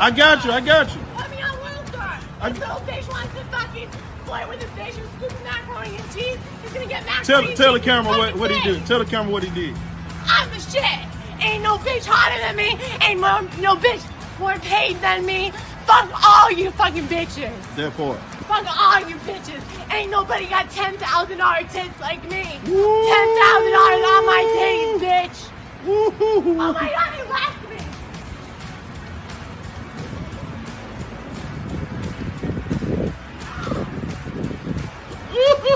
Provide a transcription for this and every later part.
I got you. Let me on World Star. This little bitch wants to fucking flirt with his bitch and scoop macaroni and cheese. He's gonna get macaroni and cheese. Tell the camera what he did. Tell the camera what he did. I'm the shit. Ain't no bitch hotter than me. Ain't no bitch more paid than me. Fuck all you fucking bitches. Therefore. Fuck all you bitches. Ain't nobody got $10,000 tits like me. $10,000 on my titties, bitch. Oh my god, he left me.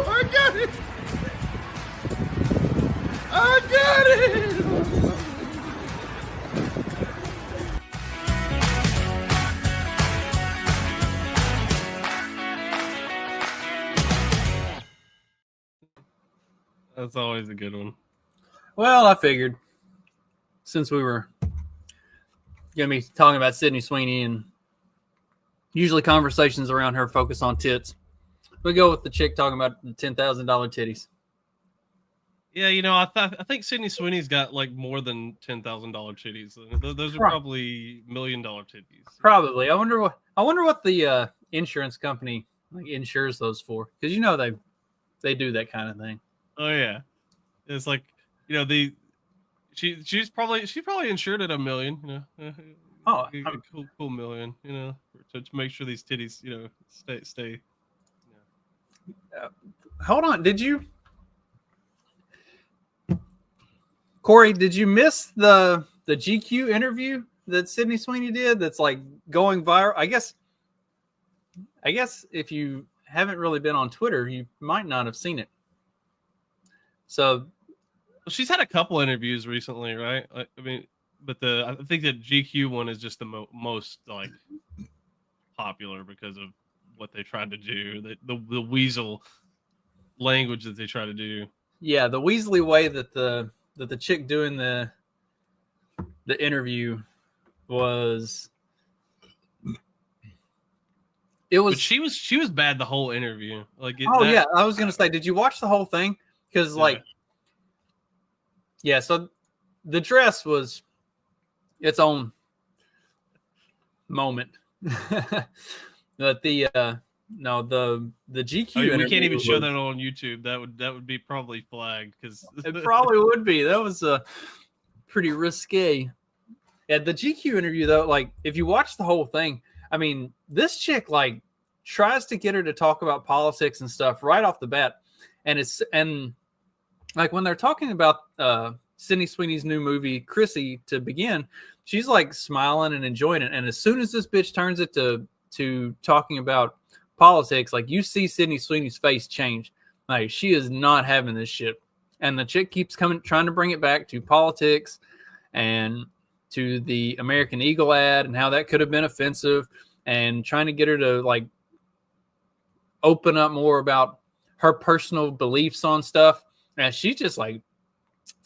I got it. I got it. That's always a good one. Well, I figured since we were going to be talking about Sydney Sweeney and usually conversations around her focus on tits, we go with the chick talking about the $10,000 titties. Yeah, you know, I think Sydney Sweeney's got like more than $10,000 titties. Those are probably $1 million titties. Probably. I wonder what the insurance company like insures those for, because you know they do that kind of thing. Oh yeah, it's like, you know, she's probably insured at $1 million. You know, oh, a cool million. You know, to make sure these titties, you know, stay. You know. Hold on, Corey? Did you miss the GQ interview that Sydney Sweeney did? That's like going viral. I guess if you haven't really been on Twitter, you might not have seen it. So, she's had a couple interviews recently, right? I mean, but I think that GQ one is just the most like popular because of what they tried to do, the weasel language that they try to do. Yeah, the Weasley way that the chick doing the interview was. It was. But she was bad the whole interview. Like, yeah, I was gonna say, did you watch the whole thing? Because so the dress was its own moment. But the GQ. I mean, we can't even show that on YouTube. That would be probably flagged because it probably would be. That was pretty risque. Yeah, the GQ interview though, like if you watch the whole thing, I mean, this chick like tries to get her to talk about politics and stuff right off the bat, and like when they're talking about Sydney Sweeney's new movie Chrissy to begin, she's like smiling and enjoying it, and as soon as this bitch turns it to talking about politics, like you see Sydney Sweeney's face change. Like she is not having this shit, and the chick keeps trying to bring it back to politics and to the American Eagle ad and how that could have been offensive, and trying to get her to like open up more about her personal beliefs on stuff. And she just like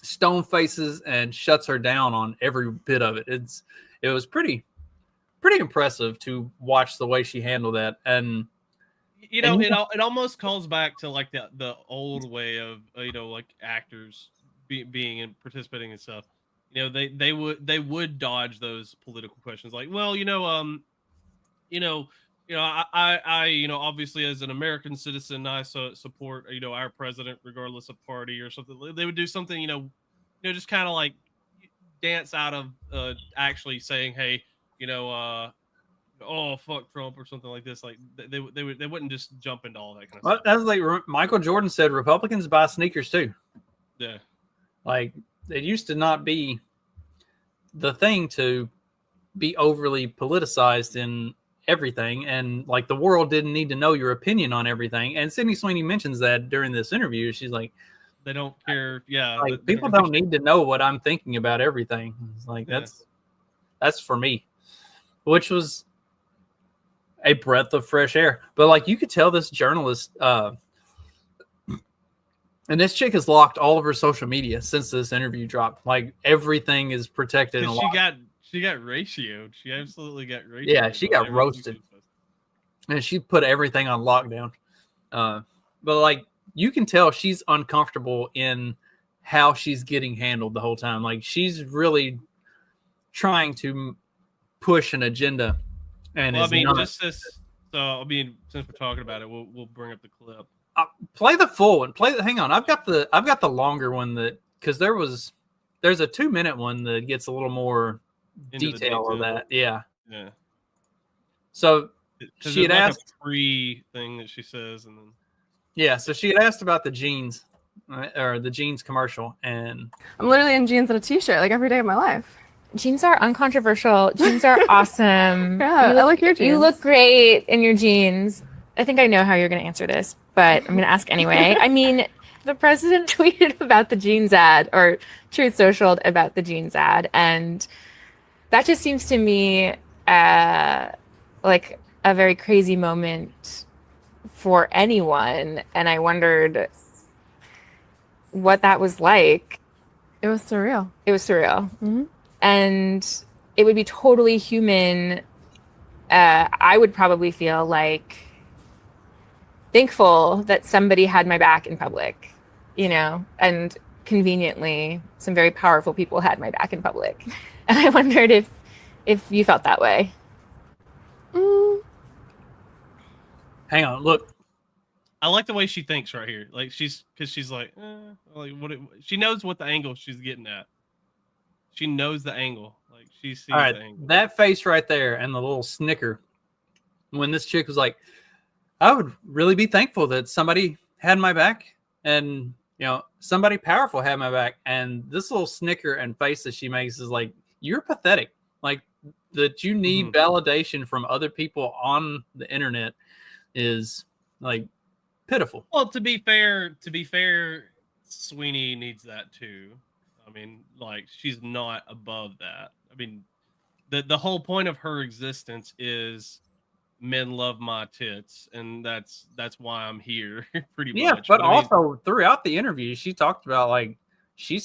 stone faces and shuts her down on every bit of it. It was pretty impressive to watch the way she handled that. And you know, it almost calls back to like the old way of, you know, like actors being and participating in stuff. You know, they would dodge those political questions like, well, I you know, obviously as an American citizen, I support, you know, our president regardless of party or something. They would do something, you know, just kind of like dance out of actually saying, hey, you know, oh fuck Trump or something like this. Like they wouldn't just jump into all that kind of stuff. That's like Michael Jordan said, Republicans buy sneakers too. Yeah, like it used to not be the thing to be overly politicized in everything, and like the world didn't need to know your opinion on everything. And Sydney Sweeney mentions that during this interview. She's like, they don't care. Yeah, like people don't need to know what I'm thinking about everything. It's like that's for me, which was a breath of fresh air. But like you could tell this journalist, and this chick has locked all of her social media since this interview dropped. Like everything is protected. And she got ratioed. She absolutely got ratioed. Yeah, she got roasted. And she put everything on lockdown. But like you can tell she's uncomfortable in how she's getting handled the whole time. Like she's really trying to push an agenda And Well, I is mean, not. just this. So, I mean, since we're talking about it, we'll bring up the clip. Play the full one. Hang on. I've got the longer one because there's a 2-minute one that gets a little more Into the detail of that. Yeah. Yeah. So Because she had like asked a free thing that she says, and then so she had asked about the jeans, or the jeans commercial, and I'm literally in jeans and a t-shirt like every day of my life. Jeans are uncontroversial. Jeans are awesome. Yeah, I like your jeans. You look great in your jeans. I think I know how you're going to answer this, but I'm going to ask anyway. I mean, the president tweeted about the jeans ad, or Truth Socialed about the jeans ad, and that just seems to me like a very crazy moment for anyone, and I wondered what that was like. It was surreal. It was surreal. Mm-hmm. And it would be totally human. I would probably feel like thankful that somebody had my back in public, and conveniently some very powerful people had my back in public. And I wondered if you felt that way. hang on, look. I like the way she thinks right here. Like she's like she knows what the angle she's getting at. She knows the angle. Like she sees All right, the angle. that face right there and the little snicker when this chick was like, I would really be thankful that somebody had my back, and somebody powerful had my back. And this little snicker and face that she makes is like, you're pathetic. Like that you need validation from other people on the internet is like pitiful. Well, to be fair, Sweeney needs that too. I mean, like she's not above that. I mean, the whole point of her existence is men love my tits, and that's why I'm here, pretty much. But I mean, also throughout the interview, she talked about like she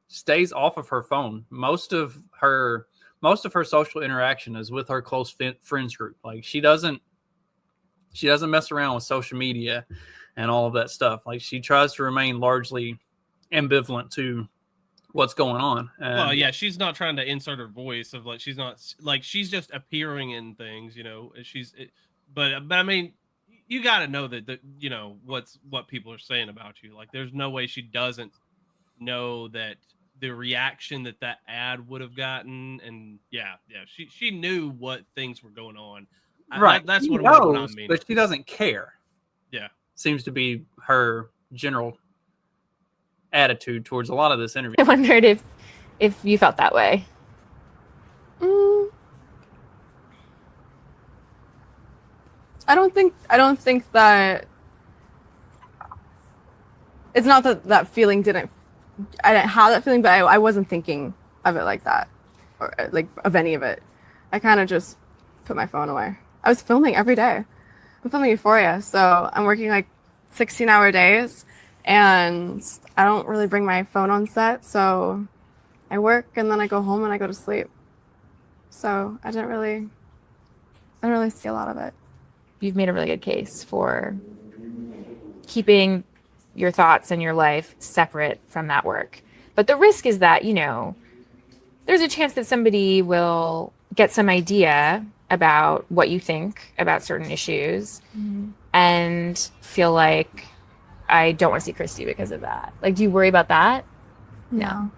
stays off of her phone. Most of her social interaction is with her close friends group. Like she doesn't mess around with social media and all of that stuff. Like she tries to remain largely ambivalent to what's going on. Well, yeah, she's not trying to insert her voice of like she's not like she's just appearing in things, but I mean, you got to know that what people are saying about you. Like there's no way she doesn't know that the reaction that ad would have gotten, and she knew what things were going on. Right. That's what knows, I mean. But she doesn't care. Yeah. Seems to be her general attitude towards a lot of this interview. I wondered if you felt that way. I don't think that it's not that feeling I didn't have that feeling, but I wasn't thinking of it like that, or like of any of it. I kind of just put my phone away. I was filming every day. I'm filming Euphoria, so I'm working like 16-hour days, and I don't really bring my phone on set, so I work and then I go home and I go to sleep. So I didn't really see a lot of it. You've made a really good case for keeping your thoughts and your life separate from that work. But the risk is that, there's a chance that somebody will get some idea about what you think about certain issues and feel like, I don't want to see Christy because of that. Like, do you worry about that? No.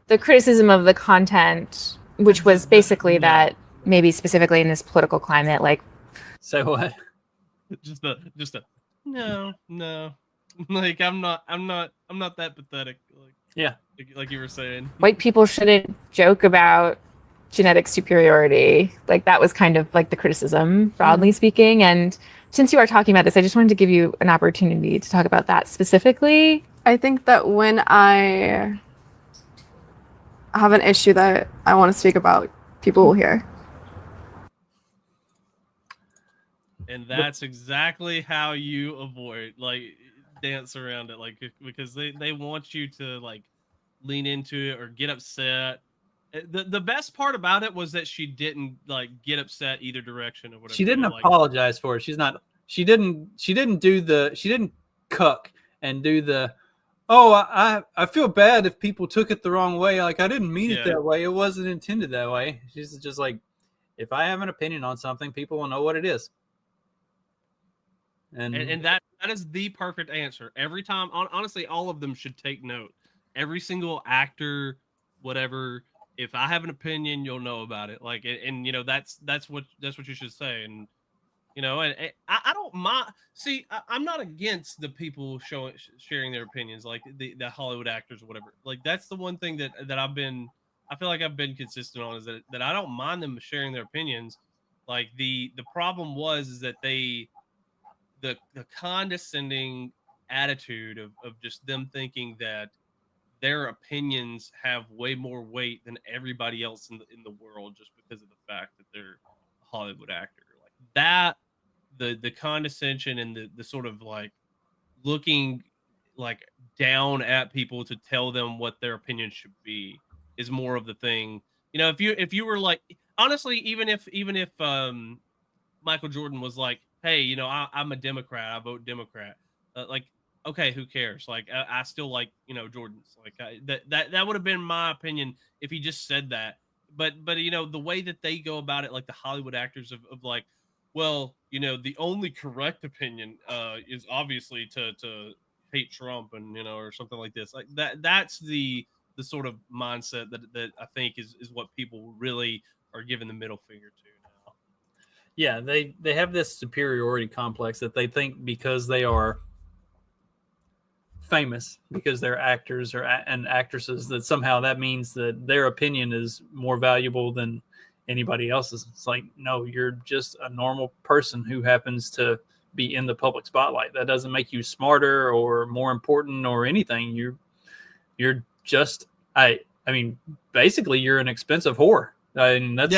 The criticism of the content, which was basically that maybe specifically in this political climate, like. So what? Just a no. Like I'm not that pathetic. Like you were saying. White people shouldn't joke about genetic superiority. Like that was kind of like the criticism, broadly speaking. And since you are talking about this, I just wanted to give you an opportunity to talk about that specifically. I think that when I have an issue that I want to speak about, people will hear. And that's exactly how you avoid, dance around it, because they want you to lean into it or get upset. The best part about it was that she didn't get upset either direction or whatever. She didn't apologize for it. She didn't cuck and do the, I feel bad if people took it the wrong way. Like I didn't mean it that way. It wasn't intended that way. She's just like, if I have an opinion on something, people will know what it is. And that is the perfect answer. Every time, honestly, all of them should take note. Every single actor, whatever, if I have an opinion, you'll know about it. Like, and you know, that's what you should say. And you know, and I don't mind. See, I'm not against the people sharing their opinions, like the Hollywood actors or whatever. Like, that's the one thing that I feel like I've been consistent on, is that I don't mind them sharing their opinions. Like, the problem is that the condescending attitude of just them thinking that their opinions have way more weight than everybody else in the world, just because of the fact that they're a Hollywood actor. Like that, the condescension and the sort of like looking like down at people to tell them what their opinion should be is more of the thing. You know, if you were like, honestly, even if Michael Jordan was like, hey, you know, I'm a Democrat, I vote Democrat, like, okay, who cares? Like, I still like, you know, Jordan's. Like, that would have been my opinion if he just said that. But you know, the way that they go about it, like the Hollywood actors of like, well, you know, the only correct opinion is obviously to hate Trump, and you know, or something like this. Like that's the sort of mindset that I think is what people really are giving the middle finger to now. Yeah, they have this superiority complex that they think because they are famous, because they're actors and actresses, that somehow that means that their opinion is more valuable than anybody else's. It's like, no, you're just a normal person who happens to be in the public spotlight. That doesn't make you smarter or more important or anything. You're just, I mean, basically you're an expensive whore. I mean, that's,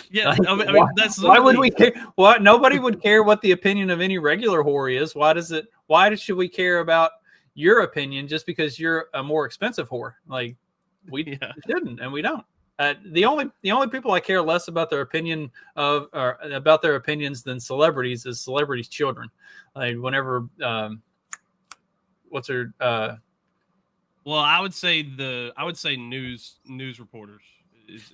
yeah. Like, I mean, that's why would we care? What? Nobody would care what the opinion of any regular whore is. Why should we care about your opinion just because you're a more expensive whore? Like, we shouldn't, and we don't. The only people I care less about their opinion of, or about their opinions, than celebrities is celebrities' children. Like, whenever what's her well, I would say news reporters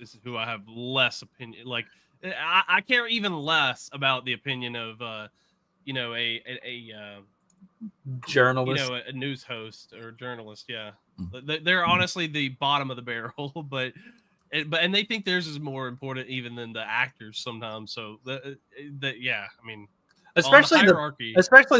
is who I have less opinion. Like, I care even less about the opinion of you know, a journalist, you know, a news host or journalist. Yeah, they're honestly the bottom of the barrel, but they think theirs is more important even than the actors sometimes. So yeah, I mean, especially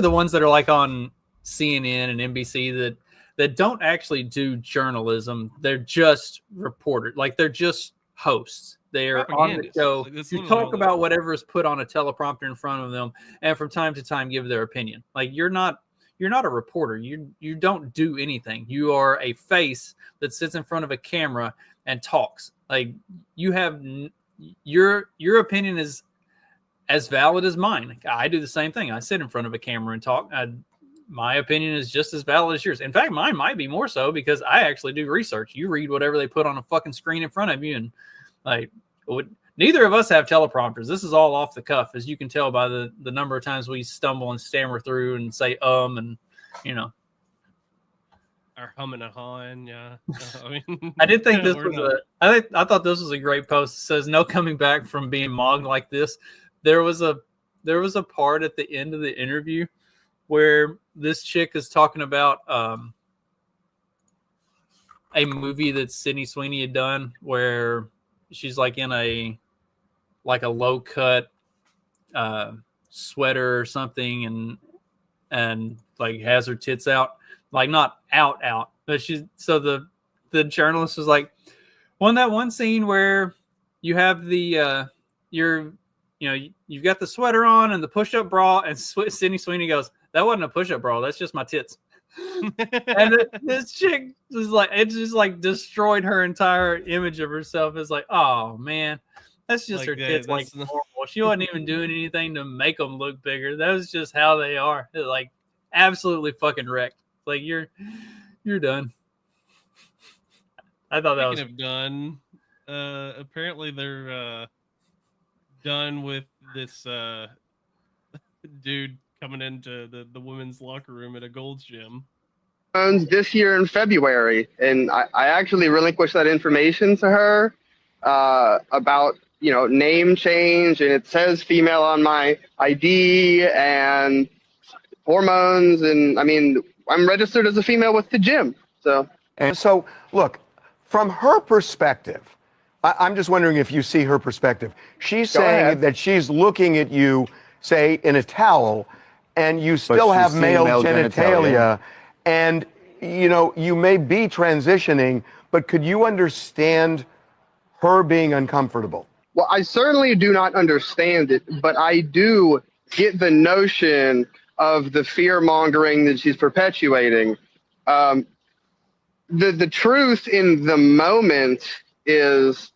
the ones that are like on CNN and NBC that don't actually do journalism. They're just reporters. Like, they're just hosts. They're on the show to talk about whatever is put on a teleprompter in front of them, and from time to time give their opinion. Like, you're not a reporter. You don't do anything. You are a face that sits in front of a camera and talks. Like, you have your opinion is as valid as mine. Like, I do the same thing. I sit in front of a camera and talk. My opinion is just as valid as yours. In fact, mine might be more so because I actually do research. You read whatever they put on a fucking screen in front of you, and like, neither of us have teleprompters. This is all off the cuff, as you can tell by the number of times we stumble and stammer through and say and you know, or humming and hawing. Yeah, I mean, I did think this was I thought this was a great post. It says, "No coming back from being mogged like this." There was a part at the end of the interview where this chick is talking about a movie that Sydney Sweeney had done, where she's like in a low cut sweater or something, and like has her tits out, like not out, but so the journalist was like, well, in that one scene where you have the you've got the sweater on and the push-up bra, and Sydney Sweeney goes, that wasn't a push-up bra, that's just my tits. And this chick is like, it just like destroyed her entire image of herself. It's like, oh man, that's just like her tits, like normal. She wasn't even doing anything to make them look bigger. That was just how they are. It's like absolutely fucking wrecked. Like, you're done. I thought that was done. Apparently they're done with this dude coming into the women's locker room at a Gold's Gym this year in February, and I actually relinquished that information to her about name change, and it says female on my ID, and hormones, and I mean, I'm registered as a female with the gym. So, And so, look, from her perspective, I'm just wondering if you see her perspective. She's Go saying ahead. that she's looking at you, say, in a towel, and you still she's have seeing male male genitalia, genitalia. and, you may be transitioning, but could you understand her being uncomfortable? well, I certainly do not understand it, but I do get the notion of the fear mongering that she's perpetuating. The truth in the moment is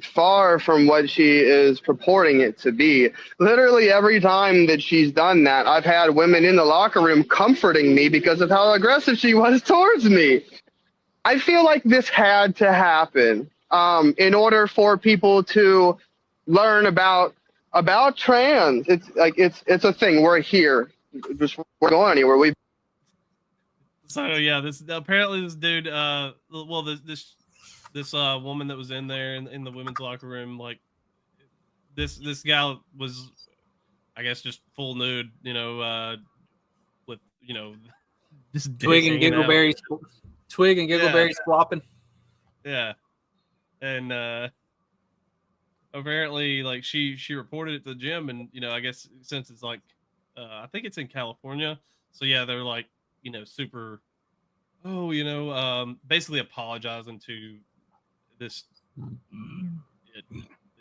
far from what she is purporting it to be. Literally every time that she's done that, I've had women in the locker room comforting me because of how aggressive she was towards me. I feel like this had to happen in order for people to learn about trans. It's a thing. We're here. We're going anywhere. So yeah, this apparently this dude, this woman that was in there in the women's locker room, like this guy was, I guess, just full nude, with this Twig and Giggleberry flopping. Yeah, and apparently, like she reported it to the gym, and I guess since it's like, I think it's in California, so yeah, they're like, super, basically apologizing to this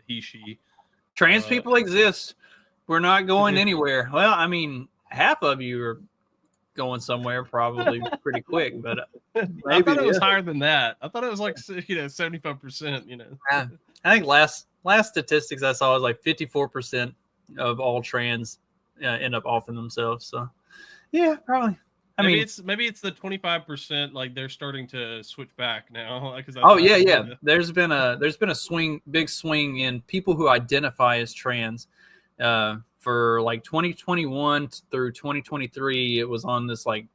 she. Trans people exist. We're not going anywhere. Well, I mean, half of you are going somewhere probably pretty quick, but I thought it was higher than that. I thought it was like 75%. I think last statistics I saw was like 54% of all trans end up offing themselves. So yeah, probably. Maybe it's the 25%. Like they're starting to switch back now. Yeah. There's been a big swing in people who identify as trans. For like 2021 through 2023, it was on this like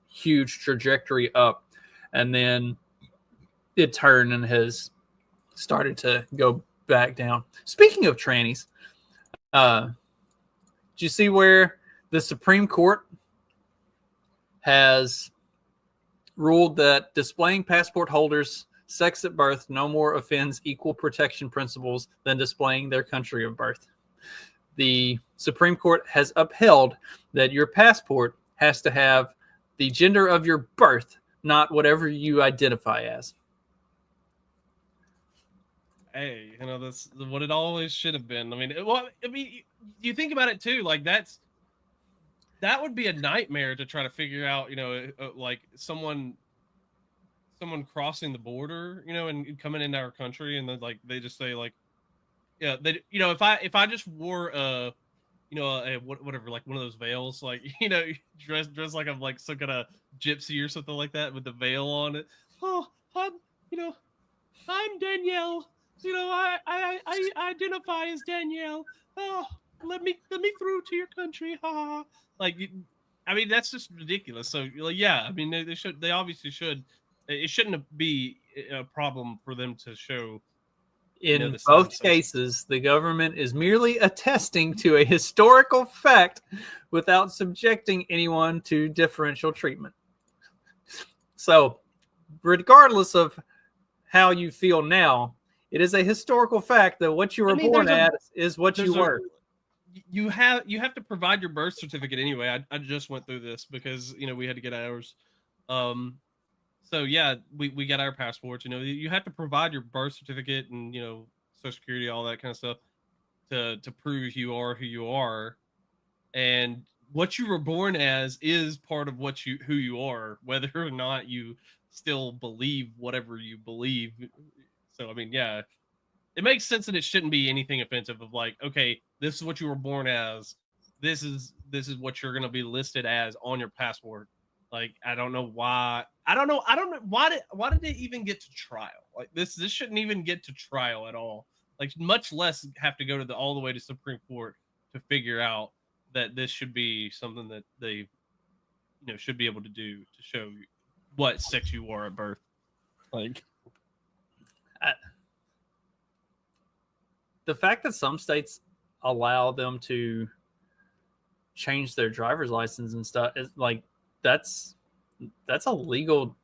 huge trajectory up, and then it turned and has started to go back down. Speaking of trannies, did you see where the Supreme Court has ruled that displaying passport holders' sex at birth no more offends equal protection principles than displaying their country of birth? The Supreme Court has upheld that your passport has to have the gender of your birth, not whatever you identify as. Hey, that's what it always should have been. I mean, you think about it too. Like that would be a nightmare to try to figure out. Like someone crossing the border, and coming into our country, and then like they just say like, yeah, they, if I just wore whatever, like one of those veils, like dress like I'm like some kind of gypsy or something like that with the veil on it. Oh, I'm Danielle. I identify as Danielle. Oh, let me through to your country. Ha! Like, I mean, that's just ridiculous. So, yeah, I mean, they obviously should. It shouldn't be a problem for them to show. In both cases, the government is merely attesting to a historical fact without subjecting anyone to differential treatment. So, regardless of how you feel now, it is a historical fact that what you were born at is what you were. You have to provide your birth certificate anyway. I just went through this because we had to get ours. So yeah, we got our passports. You have to provide your birth certificate and Social Security, all that kind of stuff to prove you are who you are. And what you were born as is part of who you are, whether or not you still believe whatever you believe. So I mean, yeah, it makes sense that it shouldn't be anything offensive of like, okay, this is what you were born as. This is what you're going to be listed as on your passport. Like, I don't know why. I don't know why did it even get to trial? Like this shouldn't even get to trial at all. Like much less have to go all the way to Supreme Court to figure out that this should be something that they should be able to do to show what sex you are at birth. Like the fact that some states allow them to change their driver's license and stuff is like that's a legal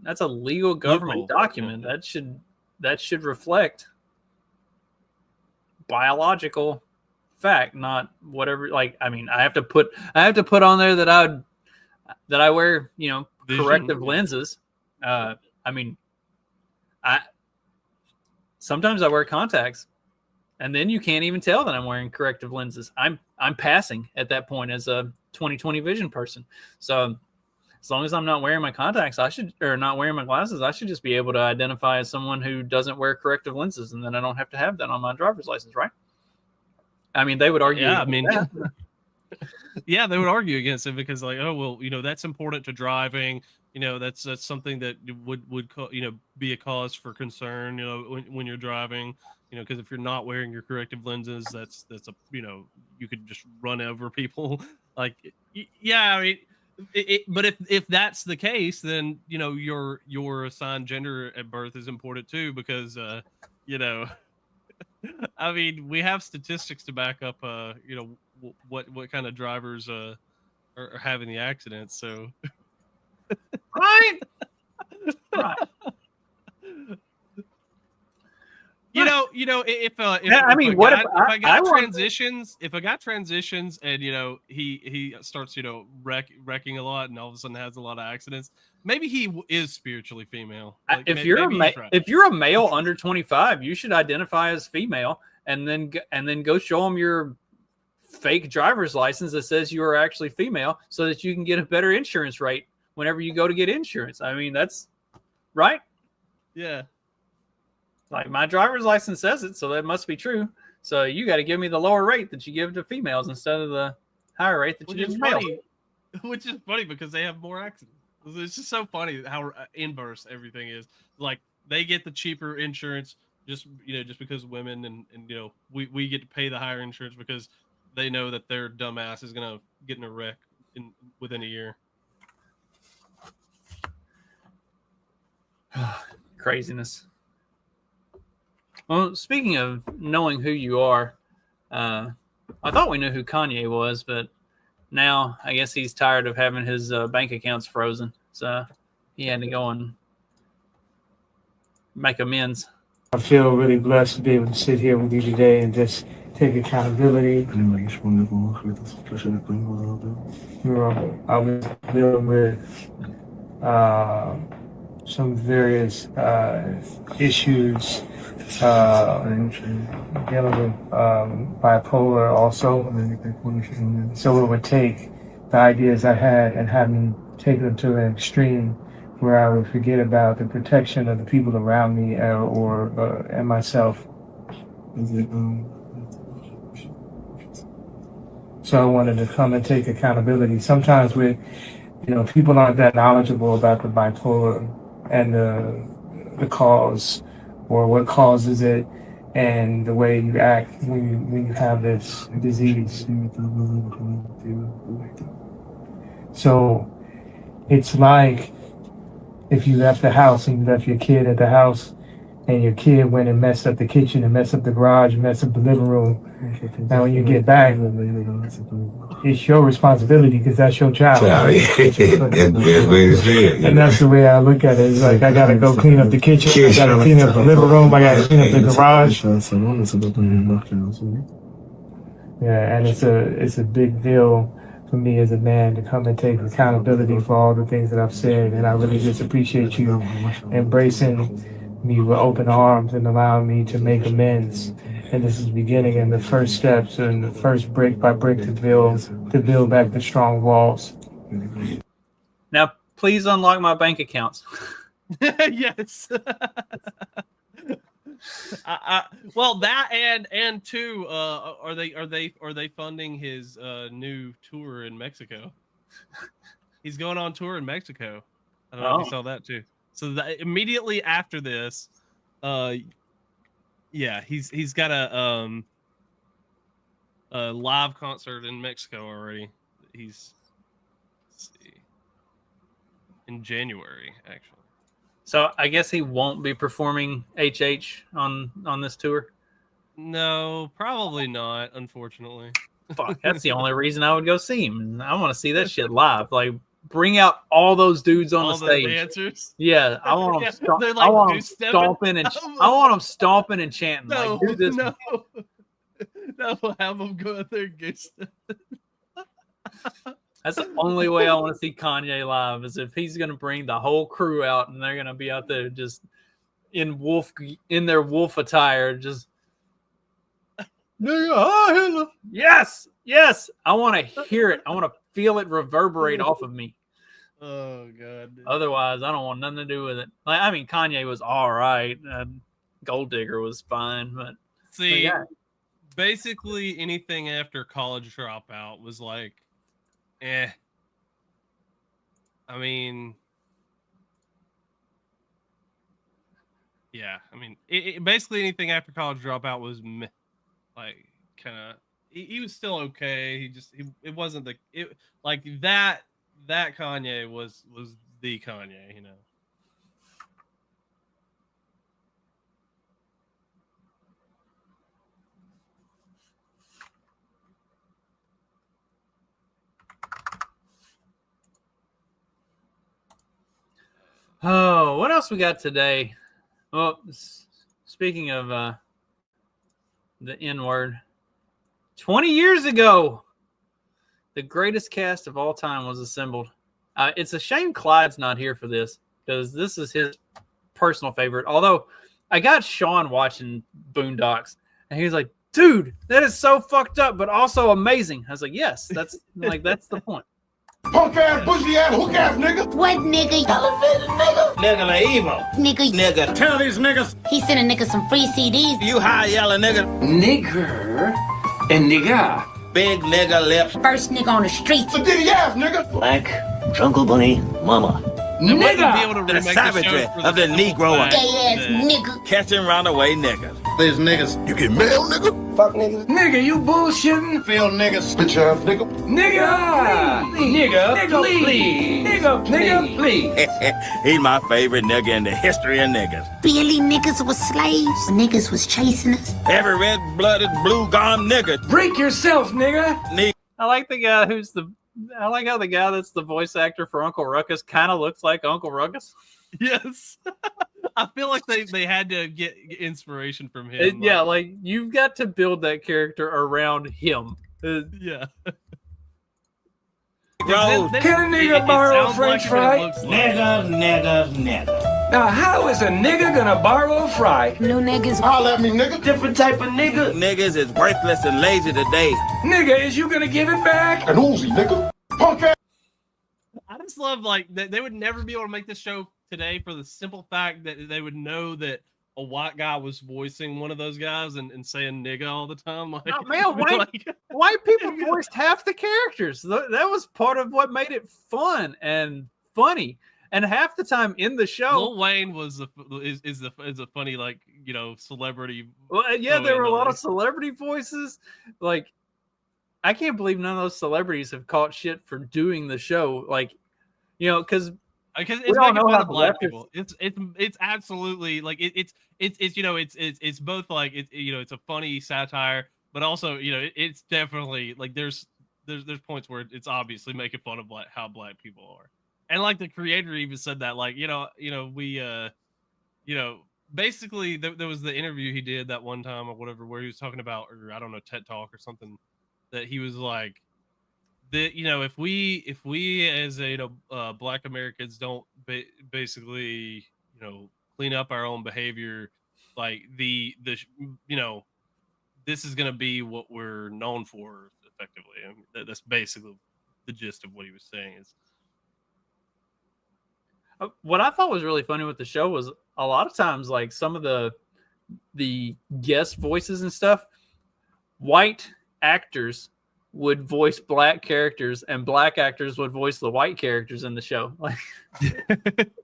government Loophole. document. That should reflect biological fact, not whatever. Like, I mean, I have to put on there that I wear, Vision. corrective lenses. I mean, sometimes I wear contacts, and then you can't even tell that I'm wearing corrective lenses. I'm passing at that point as a 20/20 vision person. So as long as I'm not wearing my contacts, not wearing my glasses, I should just be able to identify as someone who doesn't wear corrective lenses, and then I don't have to have that on my driver's license, right? I mean, they would argue. Yeah, I mean, yeah, they would argue against it because, like, oh well, that's important to driving. That's something that would be a cause for concern. When you're driving. Because if you're not wearing your corrective lenses, that's a you could just run over people. Like, yeah, I mean. But if that's the case, then your assigned gender at birth is important too, because I mean, we have statistics to back up what kind of drivers are having the accidents. So right. If a guy transitions and he starts wrecking a lot and all of a sudden has a lot of accidents, maybe he is spiritually female. Like, if you're a male under 25, you should identify as female and then go show them your fake driver's license that says you are actually female, so that you can get a better insurance rate whenever you go to get insurance. I mean, that's right. Yeah. Like, my driver's license says it, so that must be true. So you got to give me the lower rate that you give to females instead of the higher rate that you give to males. Which is funny because they have more accidents. It's just so funny how inverse everything is. Like, they get the cheaper insurance just because women and we get to pay the higher insurance because they know that their dumbass is gonna get in a wreck within a year. Craziness. Well, speaking of knowing who you are, I thought we knew who Kanye was, but now I guess he's tired of having his bank accounts frozen. So he had to go and make amends. I feel really blessed to be able to sit here with you today and just take accountability. I was dealing with some various issues, dealing with bipolar also. So it would take the ideas I had and have me take them to an extreme where I would forget about the protection of the people around me and myself. So I wanted to come and take accountability. Sometimes people aren't that knowledgeable about the bipolar and the cause or what causes it and the way you act when you have this disease. So it's like if you left the house and you left your kid at the house and your kid went and messed up the kitchen and messed up the garage and messed up the living room. Now when you get back, it's your responsibility because that's your child. And that's the way I look at it. It's like I gotta go clean up the kitchen, I gotta clean up the living room, I gotta clean up the garage. Yeah, and it's a big deal for me as a man to come and take accountability for all the things that I've said, and I really just appreciate you embracing me with open arms and allowing me to make amends. And this is beginning and the first steps and the first brick by brick to build back the strong walls. Now, please unlock my bank accounts. Yes. Well, that and two, are they funding his new tour in Mexico? He's going on tour in Mexico. I don't know if you saw that too. So immediately after this, he's got a live concert in Mexico already. Let's see, in January actually. So I guess he won't be performing HH on this tour. No, probably not. Unfortunately. Fuck, that's the only reason I would go see him. I want to see that shit live. Like, bring out all those dudes on All the stage. the dancers. Yeah, I want them. Yeah, they're I like want them goose-stepping. stomping and I want them stomping and chanting. No, like, do this. no, no. Have them go out there and goose. That's the only way I want to see Kanye live is if he's going to bring the whole crew out and they're going to be out there just in their wolf attire, just. Yes, yes. I want to hear it. I want to feel it reverberate off of me. Oh god. Otherwise, I don't want nothing to do with it. Like, I mean, Kanye was all right. Gold Digger was fine, but see, yeah. Basically anything after College Dropout was like, eh. I mean, yeah. I mean, basically anything after College Dropout was meh. Like, kind of, he was still okay. It wasn't like that Kanye was the Kanye, you know. Oh, what else we got today? Well, speaking of the N-word, 20 years ago, the greatest cast of all time was assembled. It's a shame Clyde's not here for this because this is his personal favorite. Although I got Sean watching Boondocks and he was like, dude, that is so fucked up, but also amazing. I was like, yes, that's that's the point. Punk ass, bushy ass, hook ass nigga. What nigga? Elevated nigga. Nigga la evil. Nigga. Tell these niggas. He sent a nigga some free CDs. You high yelling nigga. Nigger and nigga. Big nigga lips. First nigga on the street. The ditty ass nigga. Black Jungle Bunny Mama. Nigga. The savagery of the Negro. Gay ass nigga. Catching runaway niggas. These niggas. You get mail, nigga. Fuck niggas. Nigga, you bullshitting? Feel niggas. Bitch ass nigga. Nigga! Nigga, please. Nigga, please. He's my favorite nigga in the history of niggas. Really niggas was slaves? Niggas was chasing us? Every red-blooded, blue-gum nigga. Break yourself, nigga. I like the guy I like how the guy that's the voice actor for Uncle Ruckus kind of looks like Uncle Ruckus. Yes. I feel like they had to get inspiration from him. Yeah, like you've got to build that character around him. Yeah. Bro, Can a nigga borrow a french fry? Nigga. Now, how is a nigga gonna borrow a fry? New niggas. Holla at me, nigga. Different type of nigga. Niggas is worthless and lazy today. Nigga, is you gonna give it back? An Uzi, nigga. Punk ass. I just love like that they would never be able to make this show today for the simple fact that they would know that a white guy was voicing one of those guys and saying nigga all the time. Like, Oh, man, white people voiced half the characters. That was part of what made it fun and funny. And half the time in the show, Lil Wayne is a funny, like, you know, celebrity. Well, yeah, there were a lot of celebrity voices. Like, I can't believe none of those celebrities have caught shit for doing the show. Like, you know, because it's making fun of black people. It's absolutely like it's you know it's both like you know it's a funny satire, but also you know it's definitely like there's points where it's obviously making fun of how black people are, and like the creator even said that like you know we you know basically there was the interview he did that one time or whatever where he was talking about, or I don't know, TED Talk or something, that he was like, that you know if we as black Americans don't basically you know clean up our own behavior, like the you know this is going to be what we're known for effectively. I mean, that's basically the gist of what he was saying. Is what I thought was really funny with the show was a lot of times like some of the guest voices and stuff, white actors would voice black characters and black actors would voice the white characters in the show. Like,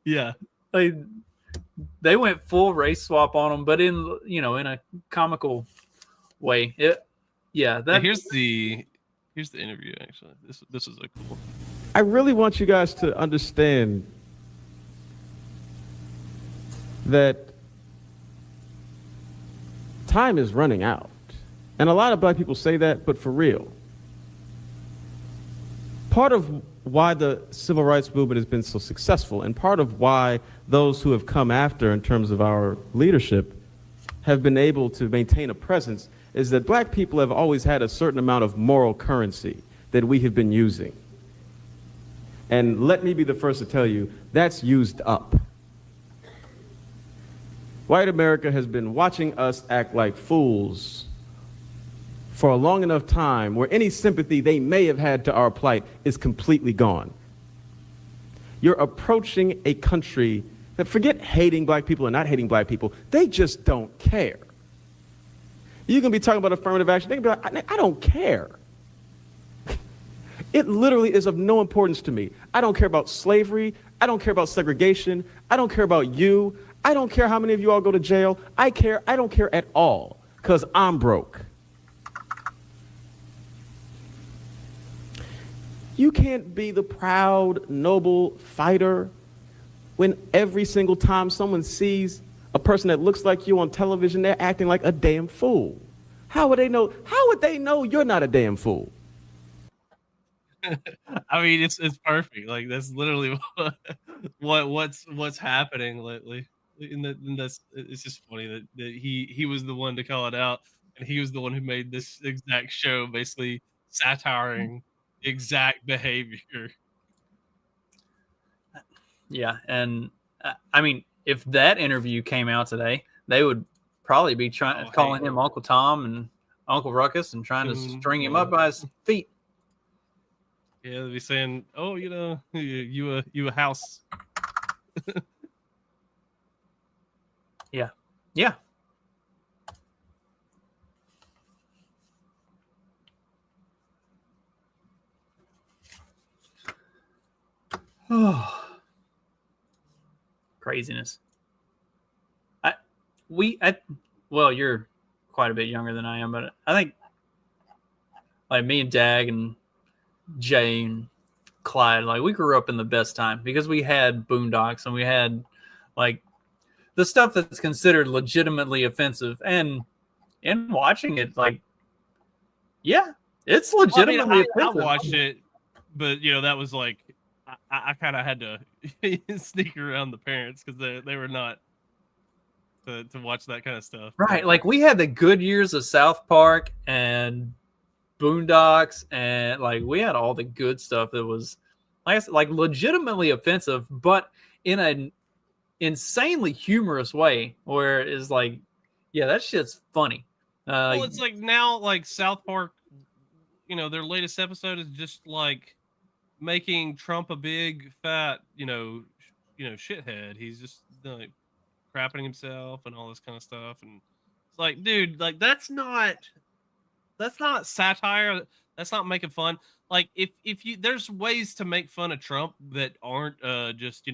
yeah, like they went full race swap on them, but in a comical way. Here's the interview. Actually, this is a cool. I really want you guys to understand that time is running out. And a lot of black people say that, but for real. Part of why the civil rights movement has been so successful, and part of why those who have come after in terms of our leadership have been able to maintain a presence, is that black people have always had a certain amount of moral currency that we have been using. And let me be the first to tell you, that's used up. White America has been watching us act like fools for a long enough time where any sympathy they may have had to our plight is completely gone. You're approaching a country that, forget hating black people or not hating black people, they just don't care. You can be talking about affirmative action, they can be like, I don't care. It literally is of no importance to me. I don't care about slavery. I don't care about segregation. I don't care about you. I don't care how many of you all go to jail. I don't care at all, because I'm broke. You can't be the proud, noble fighter when every single time someone sees a person that looks like you on television, they're acting like a damn fool. How would they know? How would they know you're not a damn fool? I mean, it's perfect. Like, that's literally what's happening lately. And that's, it's just funny that he was the one to call it out, and he was the one who made this exact show, basically satiring exact behavior. Yeah, and I mean, if that interview came out today, they would probably be calling him Uncle Tom and Uncle Ruckus and trying to string him up by his feet. Yeah, they'd be saying, "Oh, you a house." Yeah, yeah. Oh, craziness. Well, you're quite a bit younger than I am, but I think like me and Dag and Jay and Clyde, like we grew up in the best time because we had Boondocks and we had like the stuff that's considered legitimately offensive, and in watching it, like, yeah, it's legitimately offensive. I watched it, but that was like I kind of had to sneak around the parents because they were not to watch that kind of stuff. Right, like we had the good years of South Park and Boondocks, and like we had all the good stuff that was, like I said, like legitimately offensive, but in an insanely humorous way, where it's like, yeah, that shit's funny. Well, it's like now, like South Park, their latest episode is just like making Trump a big fat, shithead. He's just like crapping himself and all this kind of stuff, and it's like, dude, like that's not satire. That's not making fun. Like if you, there's ways to make fun of Trump that aren't just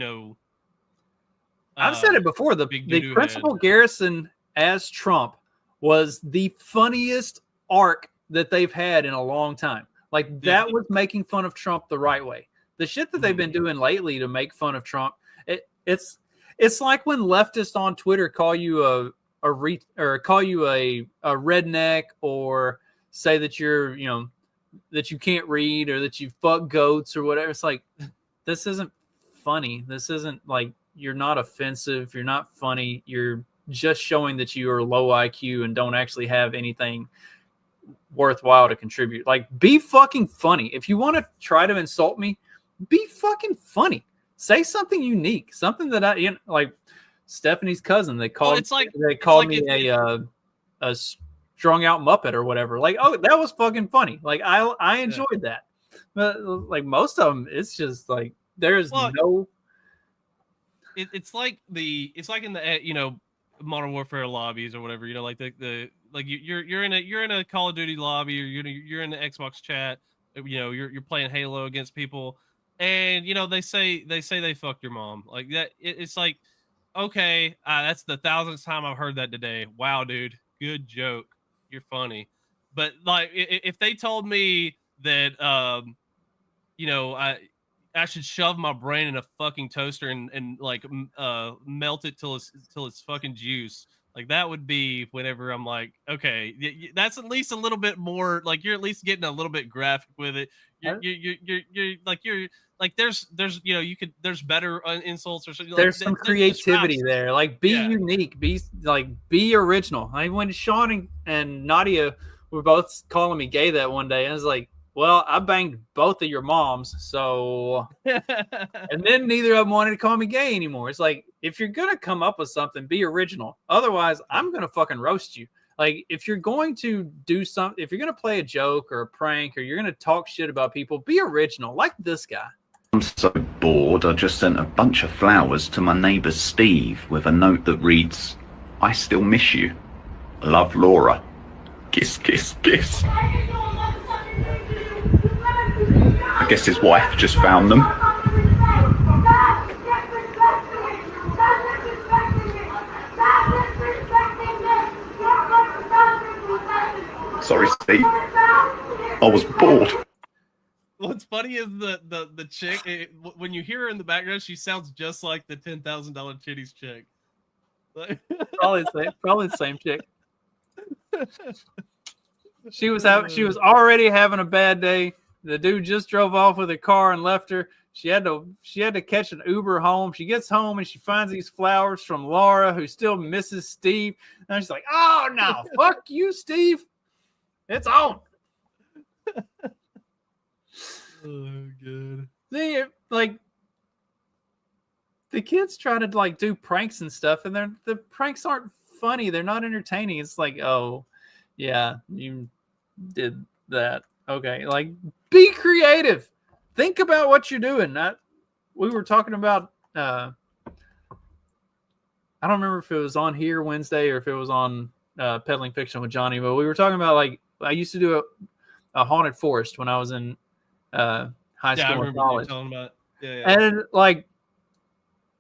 I've said it before. The Principal Garrison as Trump was the funniest arc that they've had in a long time. Like that was making fun of Trump the right way. The shit that they've been doing lately to make fun of Trump, it's like when leftists on Twitter call you a redneck, or say that you're that you can't read, or that you fuck goats or whatever. It's like, this isn't funny. This isn't like, you're not offensive. You're not funny. You're just showing that you are low IQ and don't actually have anything worthwhile to contribute. Like, be fucking funny. If you want to try to insult me, be fucking funny. Say something unique, something that like Stephanie's cousin. They called me a strung out Muppet or whatever. Like, oh, that was fucking funny. Like I enjoyed that. But like most of them, it's just like there's no. It's like in the Modern Warfare lobbies or whatever, like the like you're in a Call of Duty lobby, or you're in the Xbox chat, you're playing Halo against people, and they say they fucked your mom, like that. It's like, okay, that's the 1,000th time I've heard that today. Wow, dude, good joke, you're funny. But like if they told me that I should shove my brain in a fucking toaster and like melt it till it's fucking juice, Like that would be whenever I'm like, okay, that's at least a little bit more. Like you're at least getting a little bit graphic with it. You're like there's there's better insults or something. There's like, some creativity there. Like be unique, be original. Like when Sean and Nadia were both calling me gay that one day, I was like, well, I banged both of your moms, so and then neither of them wanted to call me gay anymore. It's like, if you're gonna come up with something, be original. Otherwise, I'm gonna fucking roast you. Like, if you're going to do something, if you're gonna play a joke or a prank or you're gonna talk shit about people, be original, like this guy. I'm so bored, I just sent a bunch of flowers to my neighbour Steve with a note that reads, I still miss you. Love, Laura. Kiss, kiss, kiss. I guess his wife just found them. Sorry, Steve. I was bored. What's funny is the chick, when you hear her in the background, she sounds just like the $10,000 titties chick. Probably the same chick. She was already having a bad day. The dude just drove off with a car and left her. She had to catch an Uber home. She gets home and she finds these flowers from Laura, who still misses Steve. And she's like, "Oh no, fuck you, Steve! It's on." Oh, good. See, like the kids try to like do pranks and stuff, and the pranks aren't funny. They're not entertaining. It's like, oh, yeah, you did that. Okay, like be creative. Think about what you're doing. We were talking about. I don't remember if it was on here Wednesday or if it was on Peddling Fiction with Johnny, but we were talking about like I used to do a haunted forest when I was in high school and college. And like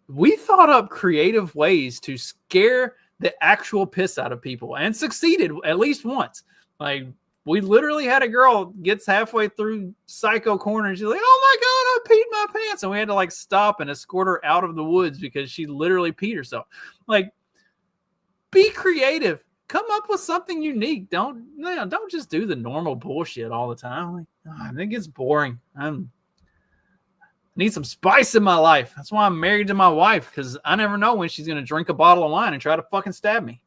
we thought up creative ways to scare the actual piss out of people and succeeded at least once. Like we literally had a girl gets halfway through Psycho Corner and she's like, "Oh my God, I peed my pants." And we had to like stop and escort her out of the woods because she literally peed herself. Like, be creative. Come up with something unique. Don't just do the normal bullshit all the time. Like, I think it's boring. I need some spice in my life. That's why I'm married to my wife, because I never know when she's going to drink a bottle of wine and try to fucking stab me.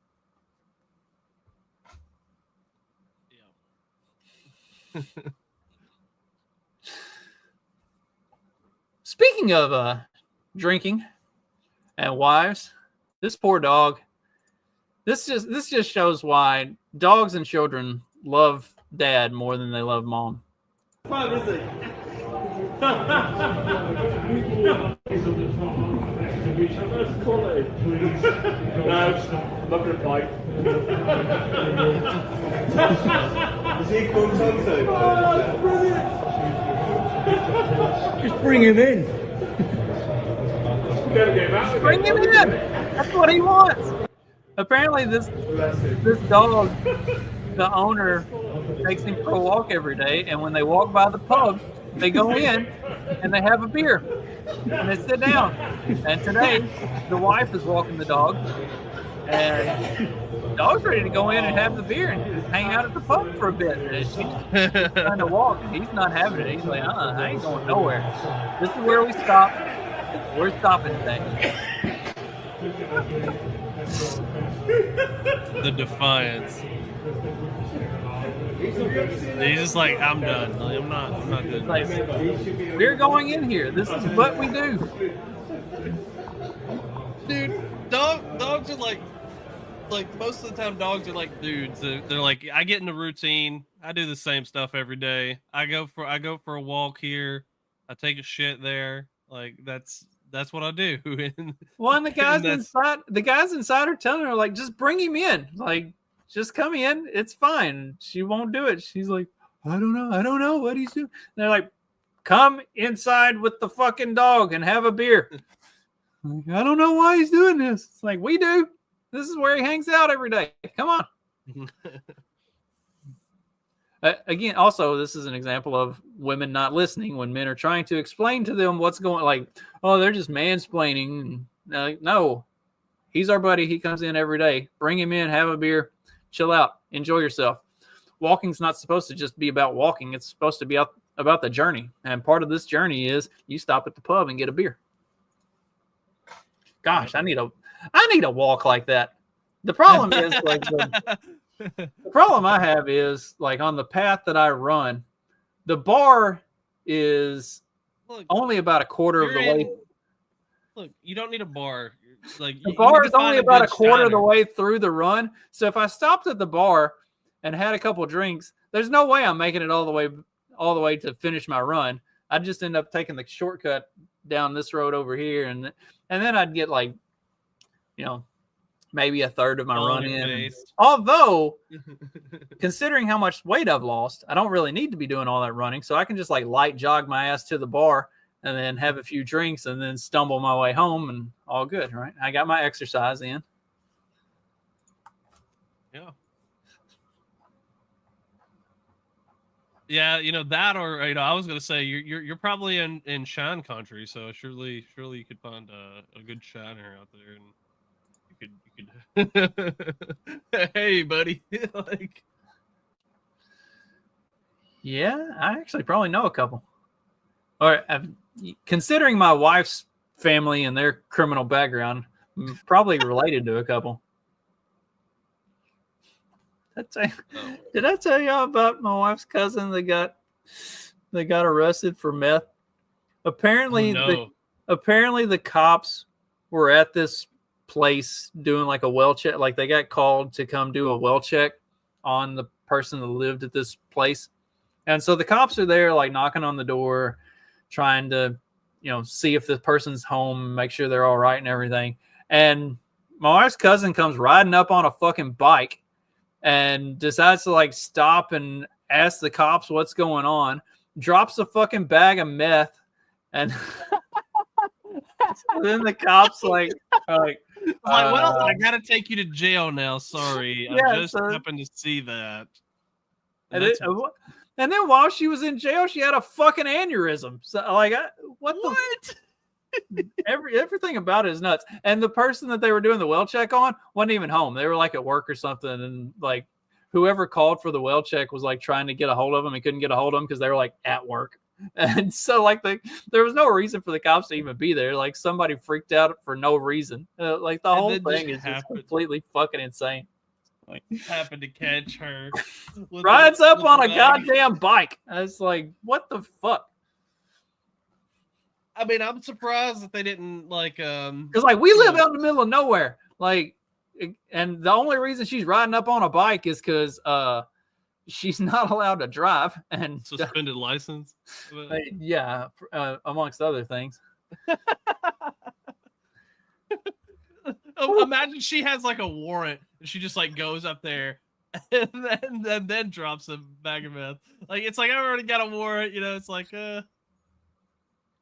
Speaking of drinking and wives, this poor dog. This just shows why dogs and children love dad more than they love mom. Just bring him in. Bring him in. That's what he wants. Apparently, this dog, the owner takes him for a walk every day, and when they walk by the pub, they go in and they have a beer and they sit down. And today, the wife is walking the dog, and the dog's ready to go in and have the beer and hang out at the pub for a bit. And she's trying to walk, and he's not having it. He's like, I ain't going nowhere. This is where we stop. We're stopping today. The defiance. He's just like, I'm done. Like, I'm not doing this. We're going in here. This is what we do. Dude, dogs are like most of the time dogs are like dudes. They're like, I get in the routine. I do the same stuff every day. I go for a walk here. I take a shit there. Like that's what I do. Well, and the guys inside are telling her, like, just bring him in. Like, just come in. It's fine. She won't do it. She's like, I don't know what he's doing. And they're like, come inside with the fucking dog and have a beer. Like, I don't know why he's doing this. It's like, we do. This is where he hangs out every day. Come on. Again, also, this is an example of women not listening when men are trying to explain to them what's going. Like, oh, they're just mansplaining. Like, no, He's our buddy. He comes in every day. Bring him in, have a beer, chill out, enjoy yourself. Walking's not supposed to just be about walking. It's supposed to be about the journey. And part of this journey is you stop at the pub and get a beer. Gosh, I need a walk like that. The problem is like the problem I have is like on the path that I run, the bar is only about a quarter of the way. Look, you don't need a bar. Like the bar is only about a quarter of the way through the run. So if I stopped at the bar and had a couple of drinks, there's no way I'm making it all the way to finish my run. I'd just end up taking the shortcut down this road over here, and then I'd get like, maybe a third of my run in. Although, considering how much weight I've lost, I don't really need to be doing all that running. So I can just like light jog my ass to the bar and then have a few drinks and then stumble my way home and all good, right? I got my exercise in. Yeah. Yeah, that, or I was gonna say you're probably in Shan country, so surely you could find a good shiner out there, and you could hey buddy, like, yeah, I actually probably know a couple. Or considering my wife's family and their criminal background, I'm probably related to a couple. Did I tell y'all about my wife's cousin that got arrested for meth? Apparently, apparently the cops were at this place doing like a well check. Like they got called to come do a well check on the person that lived at this place, and so the cops are there, like knocking on the door, trying to, see if this person's home, make sure they're all right and everything. And my wife's cousin comes riding up on a fucking bike and decides to like stop and ask the cops what's going on, drops a fucking bag of meth, and then the cops like well, I gotta take you to jail now. Sorry, yeah, I just happened to see that. And then while she was in jail, she had a fucking aneurysm. So like, what? Everything about it is nuts. And the person that they were doing the well check on wasn't even home. They were like at work or something. And like whoever called for the well check was like trying to get a hold of them. He couldn't get a hold of them because they were like at work. And so like there was no reason for the cops to even be there. Like somebody freaked out for no reason. Like the whole thing is just completely fucking insane. Like, happened to catch her. Rides up on a goddamn bike. I was like, what the fuck? I mean, I'm surprised that they didn't like because like we live out in the middle of nowhere, like, and the only reason she's riding up on a bike is because she's not allowed to drive and suspended license. Yeah, amongst other things. Imagine she has like a warrant and she just like goes up there and then drops a bag of meth. Like it's like I already got a warrant, it's like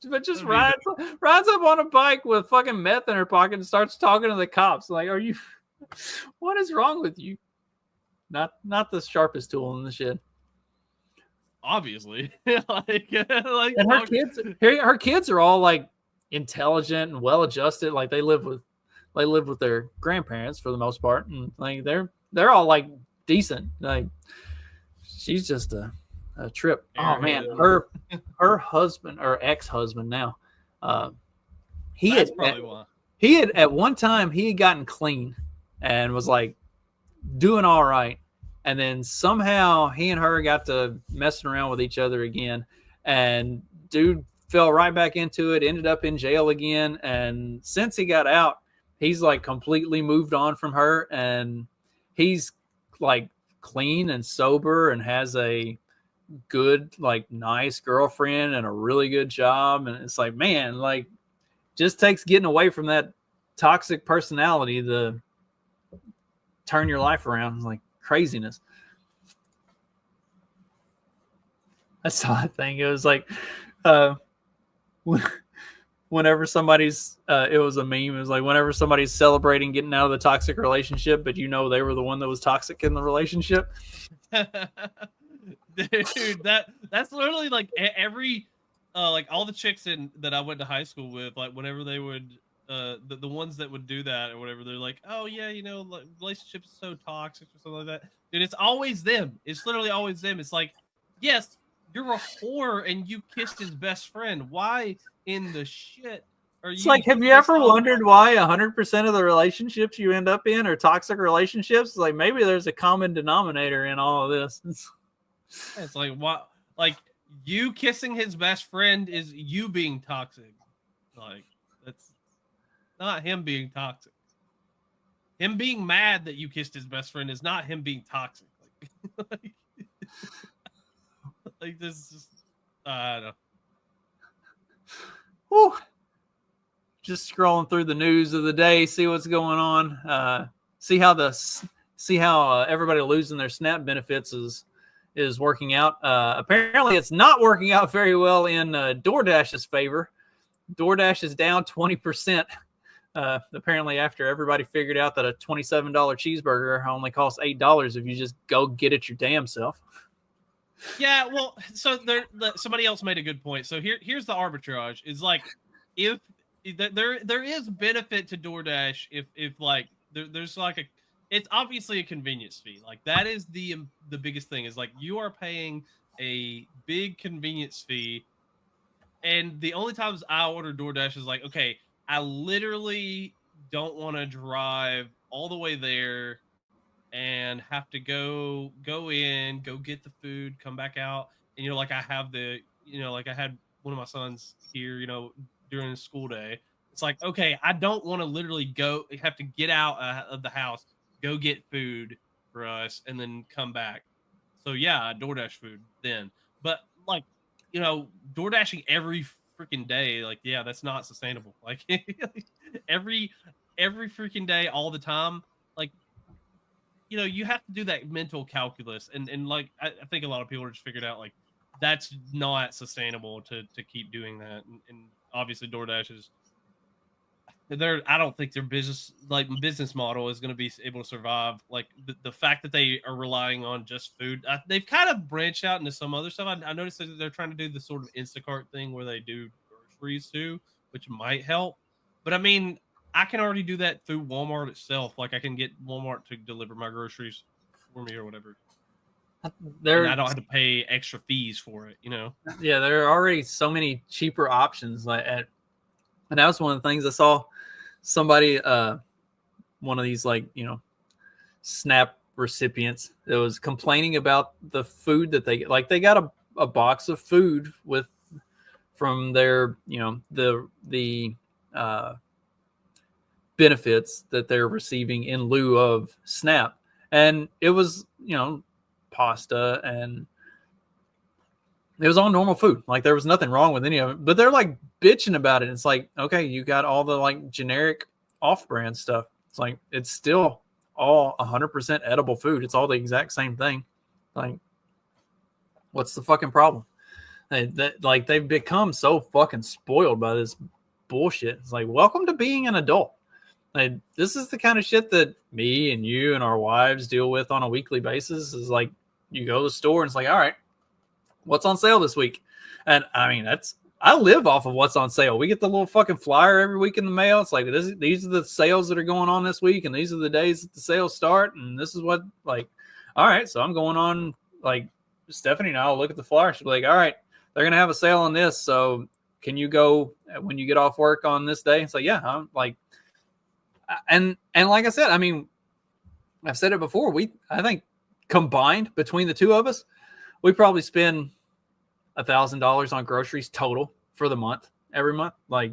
but just rides up on a bike with fucking meth in her pocket and starts talking to the cops. Like, what is wrong with you? Not the sharpest tool in the shed. Obviously. And her kids are all like intelligent and well adjusted. Like they live with their grandparents for the most part, and like they're all like decent. Like she's just a trip. Oh man, her husband or ex-husband now. He had at one time he had gotten clean and was like doing all right, and then somehow he and her got to messing around with each other again, and dude fell right back into it. Ended up in jail again, and since he got out, he's like completely moved on from her, and he's like clean and sober and has a good, like nice girlfriend and a really good job. And it's like, man, like just takes getting away from that toxic personality to turn your life around. It's like craziness. I saw a thing. It was like, whenever somebody's it was a meme. It was like whenever somebody's celebrating getting out of the toxic relationship, but they were the one that was toxic in the relationship. Dude, that's literally like every like all the chicks that I went to high school with, like whenever they would the ones that would do that or whatever, they're like, oh yeah, you know, like, relationships are so toxic or something like that. Dude, it's always them. It's literally always them. It's like, yes, you're a whore and you kissed his best friend. Why in the shit are you? It's like, have you ever wondered why 100% of the relationships you end up in are toxic relationships? It's like, maybe there's a common denominator in all of this. It's like, what? Like, you kissing his best friend is you being toxic. Like, that's not him being toxic. Him being mad that you kissed his best friend is not him being toxic. Like this is just, I don't know. Whew. Just scrolling through the news of the day, see what's going on. See how everybody losing their SNAP benefits is working out. Apparently, it's not working out very well in DoorDash's favor. DoorDash is down 20%. Apparently, after everybody figured out that a $27 cheeseburger only costs $8 if you just go get it your damn self. Yeah, well, so somebody else made a good point. So here's the arbitrage. Is like, if there is benefit to DoorDash if like there's like it's obviously a convenience fee. Like that is the biggest thing, is like you are paying a big convenience fee, and the only times I order DoorDash is like, okay, I literally don't want to drive all the way there and have to go in, go get the food, come back out. And, you know, like I have like I had one of my sons here, you know, during the school day. It's like, okay, I don't want to literally have to get out of the house, go get food for us, and then come back. So yeah, DoorDash food then. But like, you know, DoorDashing every freaking day, like, yeah, that's not sustainable. Like every freaking day, all the time. Like, you know, you have to do that mental calculus, and like I think a lot of people are just figured out like that's not sustainable to keep doing that. And obviously DoorDash is I don't think their business model is going to be able to survive. Like the fact that they are relying on just food, they've kind of branched out into some other stuff. I noticed that they're trying to do the sort of Instacart thing where they do groceries too, which might help. But I mean, I can already do that through Walmart itself. Like I can get Walmart to deliver my groceries for me or whatever. And I don't have to pay extra fees for it, you know? Yeah, there are already so many cheaper options. And that was one of the things I saw somebody, one of these, like, you know, SNAP recipients that was complaining about the food that they get. Like they got a box of food from their, you know, the benefits that they're receiving in lieu of SNAP. And it was, you know, pasta, and it was all normal food. Like there was nothing wrong with any of it, but they're like bitching about it. It's like, okay, you got all the like generic off-brand stuff. It's like, it's still all 100% edible food. It's all the exact same thing. Like, what's the fucking problem? Like they've become so fucking spoiled by this bullshit. It's like, welcome to being an adult. Like, this is the kind of shit that me and you and our wives deal with on a weekly basis. Is like, you go to the store and it's like, all right, what's on sale this week? And I mean, I live off of what's on sale. We get the little fucking flyer every week in the mail. It's like, these are the sales that are going on this week, and these are the days that the sales start, and this is what, like, all right, so I'm going on, like, Stephanie and I will look at the flyer. She'll be like, all right, they're going to have a sale on this, so can you go when you get off work on this day? It's like, yeah, I'm like, and like I said, I mean, I've said it before. I think combined between the two of us, we probably spend $1,000 on groceries total for the month, every month. Like,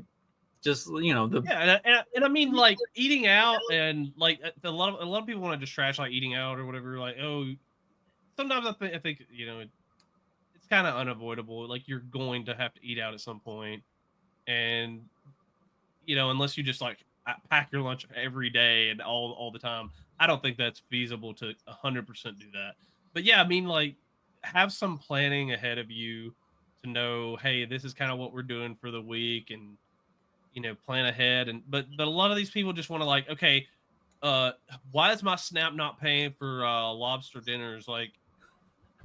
just, you know, and I mean, like, eating out, and like a lot of people want to just trash like eating out or whatever. Like, oh, sometimes I think you know, it's kind of unavoidable. Like, you're going to have to eat out at some point, and you know, unless you just like pack your lunch every day and all the time, I don't think that's feasible to 100% do that. But yeah, I mean, like, have some planning ahead of you to know, hey, this is kind of what we're doing for the week, and you know, plan ahead. And but a lot of these people just want to, like, okay, why is my SNAP not paying for lobster dinners? Like,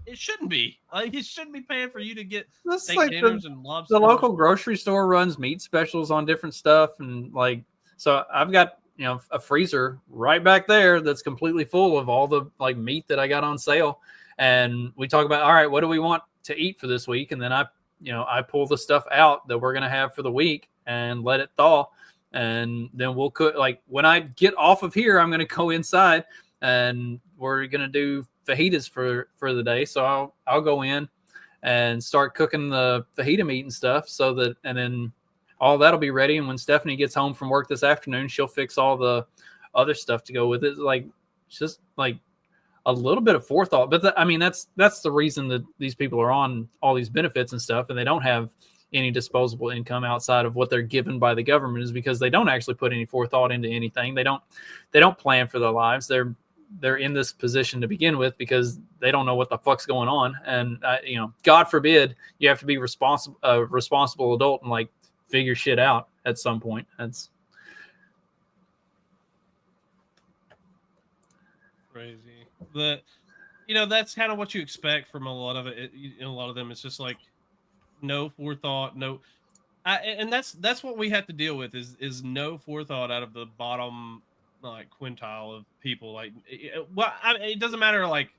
it shouldn't be. Like, it shouldn't be paying for you to get steak like dinners and lobster. The local grocery store runs meat specials on different stuff, and like, So I've got, you know, a freezer right back there that's completely full of all the like meat that I got on sale. And we talk about, all right, what do we want to eat for this week? And then I pull the stuff out that we're going to have for the week and let it thaw. And then we'll cook. Like when I get off of here, I'm going to go inside and we're going to do fajitas for the day. So I'll go in and start cooking the fajita meat and stuff and then all that'll be ready. And when Stephanie gets home from work this afternoon, she'll fix all the other stuff to go with it. Like, it's just like a little bit of forethought. But I mean, that's the reason that these people are on all these benefits and stuff, and they don't have any disposable income outside of what they're given by the government, is because they don't actually put any forethought into anything. They don't plan for their lives. They're in this position to begin with because they don't know what the fuck's going on. And God forbid you have to be responsible adult and like figure shit out at some point. That's crazy. That's kind of what you expect from a lot of it. A lot of them, it's just like no forethought, and that's what we have to deal with is no forethought out of the bottom like quintile of people. Like, it doesn't matter, like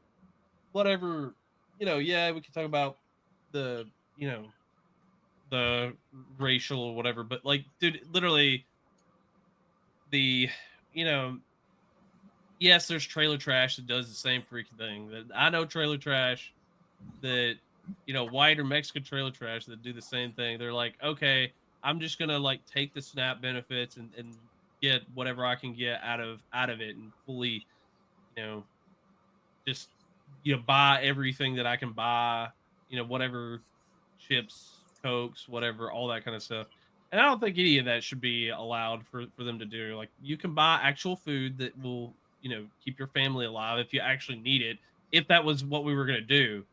whatever, yeah, we can talk about the the racial or whatever, but like, dude, literally yes, there's trailer trash that does the same freaking thing. That I know trailer trash that, white or Mexican trailer trash that do the same thing. They're like, okay, I'm just gonna like take the SNAP benefits and get whatever I can get out of it and fully, just buy everything that I can buy, whatever, chips, Cokes, whatever, all that kind of stuff. And I don't think any of that should be allowed for them to do. Like, you can buy actual food that will, keep your family alive if you actually need it. If that was what we were going to do,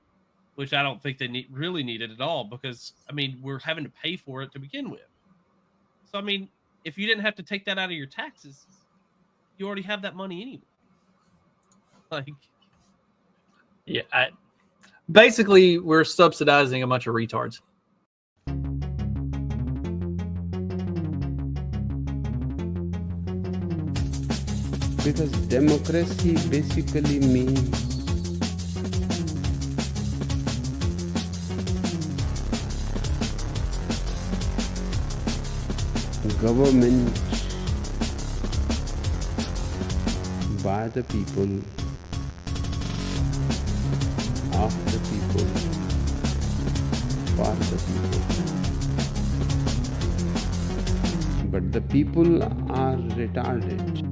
which I don't think they really need it at all, because, I mean, we're having to pay for it to begin with. So, I mean, if you didn't have to take that out of your taxes, you already have that money anyway. Like, yeah, basically, we're subsidizing a bunch of retards. Because democracy basically means government by the people, of the people, for the people. But the people are retarded.